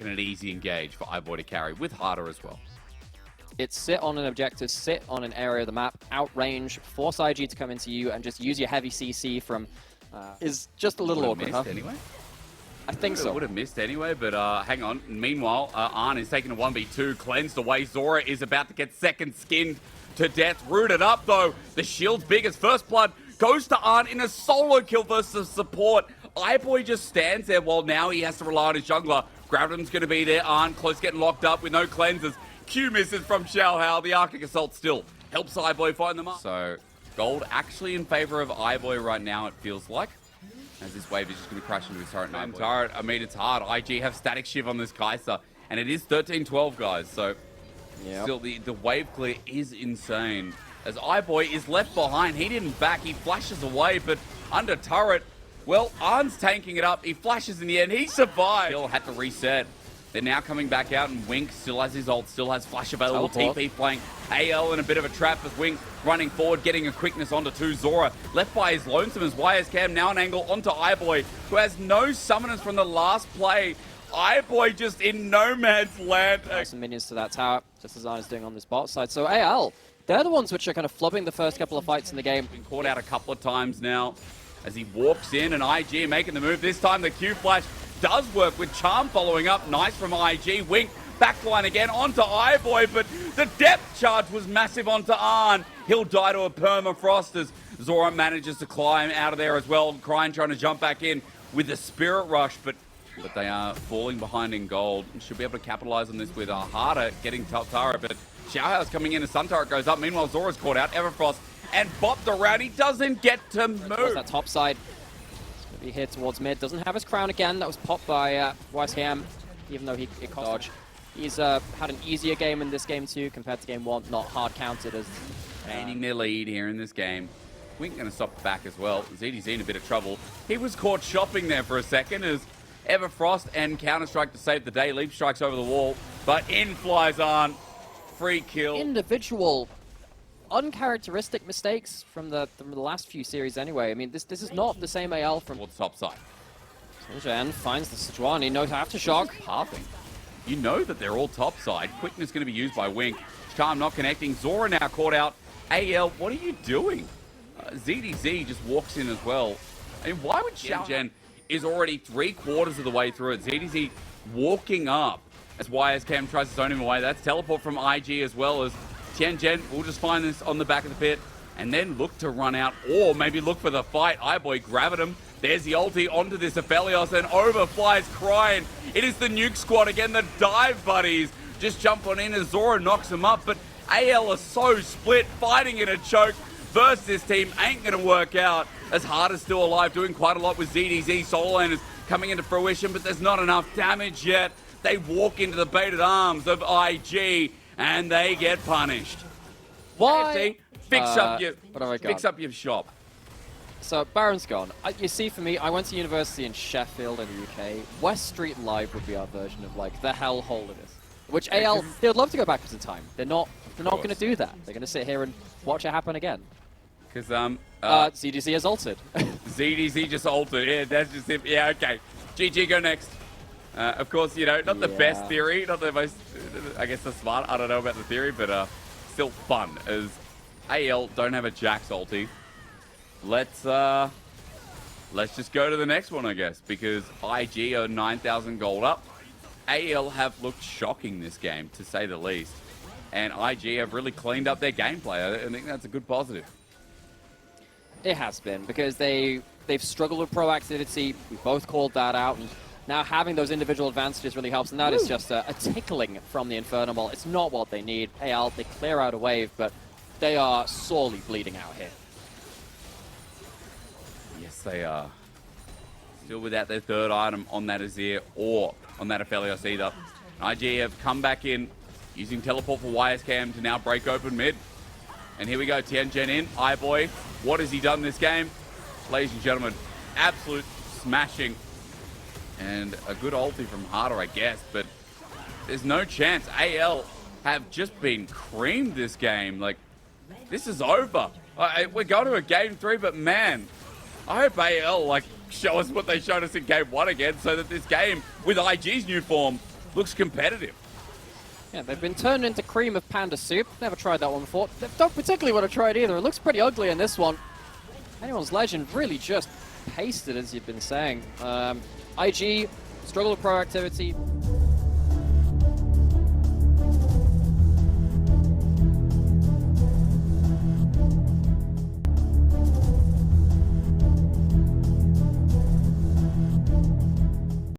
an easy engage for iBoy to carry, with harder as well. It's sit on an objective, sit on an area of the map, outrange, force IG to come into you, and just use your heavy CC from... is just a little awkward, huh? Anyway? I think so. Would have missed anyway, but hang on. Meanwhile, Arn is taking a 1v2, cleansed away. Zora is about to get second skinned to death. Rooted up, though. The shield's big as first blood goes to Arn in a solo kill versus support. iBoy just stands there while now he has to rely on his jungler. Gravitum's going to be there. Arn close getting locked up with no cleansers. Q misses from Xiaohao. The Arctic Assault still helps iBoy find them up. So, gold actually in favor of iBoy right now, it feels like. As this wave is just going to crash into his turret. Turret, I mean, it's hard. IG have static shiv on this Kai'Sa. And it is 13-12, guys. So, still, the wave clear is insane. As iBoy is left behind. He didn't back. He flashes away. But under turret, well, Arn's tanking it up. He flashes in the end. He survived. Still had to reset. They're now coming back out, and Wink still has his ult, still has flash available. TP playing AL in a bit of a trap as Wink running forward, getting a quickness onto 2. Zora left by his lonesome as YSCam now an angle onto iBoy, who has no summoners from the last play. iBoy just in no man's land. Some minions to that tower, just as Arn is doing on this bot side. So AL, they're the ones which are kind of flubbing the first couple of fights in the game. Been caught out a couple of times now as he walks in, and IG making the move. This time the Q flash does work with Charm following up. Nice from IG. Wink backline again onto iBoy, but the depth charge was massive onto Arn. He'll die to a permafrost as Zora manages to climb out of there as well. Crying trying to jump back in with a Spirit Rush, but they are falling behind in gold. Should be able to capitalize on this with harder getting top turret, but Xiaohao's coming in as Sun turret goes up. Meanwhile, Zora's caught out. Everfrost and bopped around. He doesn't get to move. That top side. Be here towards mid, doesn't have his crown again. That was popped by YSCam, even though it cost dodge. He's had an easier game in this game too compared to game 1, not hard counted as gaining their lead here in this game. Wink going to stop back as well. ZDZ in a bit of trouble. He was caught shopping there for a second as Everfrost and Counter-Strike to save the day. Leap strikes over the wall, but in flies Arn. Free kill. Individual uncharacteristic mistakes from the last few series anyway. I mean, this is not the same AL from... Towards top side. Jen finds the Sejuani, knows Aftershock. Pathing. You know that they're all top side. Quickness going to be used by Wink. Charm not connecting. Zora now caught out. AL, what are you doing? ZDZ just walks in as well. I mean, why would Jen is already 3/4 of the way through it. ZDZ walking up as YSCam tries to zone him away. That's teleport from IG as well as Tianjen will just find this on the back of the pit and then look to run out or maybe look for the fight. iBoy grabbed him. There's the ulti onto this Aphelios and overflies Crying. It is the nuke squad again. The dive buddies just jump on in as Zora knocks him up. But AL are so split, fighting in a choke versus this team ain't going to work out. As Hard is still alive, doing quite a lot with ZDZ. Solo lane is coming into fruition, but there's not enough damage yet. They walk into the baited arms of IG. And they get punished. Why? Fix up your shop. So Baron's gone. You see, for me, I went to university in Sheffield in the UK. West Street Live would be our version of like the hellhole it is. Which AL, they would love to go backwards in time. They're not going to do that. They're going to sit here and watch it happen again. Because ZDZ has ulted. ZDZ just ulted. Yeah, that's just it. Yeah, okay. GG, go next. Of course, you know, not the best theory, not the most, I guess, the smart. I don't know about the theory, but still fun. As AL don't have a Jax ulti. Let's just go to the next one, I guess, because IG are 9,000 gold up. AL have looked shocking this game, to say the least. And IG have really cleaned up their gameplay. I think that's a good positive. It has been, because they've struggled with proactivity. We both called that out. And now having those individual advantages really helps, and that is just a tickling from the Inferno Ball. It's not what they need. AL, they clear out a wave, but they are sorely bleeding out here. Yes, they are. Still without their third item on that Azir or on that Aphelios either. IG have come back in, using teleport for YSCam to now break open mid. And here we go, Tianjen in. iBoy, what has he done this game? Ladies and gentlemen, absolute smashing. And a good ulti from Harder, I guess, but there's no chance. AL have just been creamed this game. Like, this is over. We're going to a game 3, but man, I hope AL, like, show us what they showed us in game 1 again so that this game, with IG's new form, looks competitive. Yeah, they've been turned into cream of panda soup. Never tried that one before. They don't particularly want to try it either. It looks pretty ugly in this one. Anyone's Legend really just pasted, as you've been saying. IG, struggle with proactivity.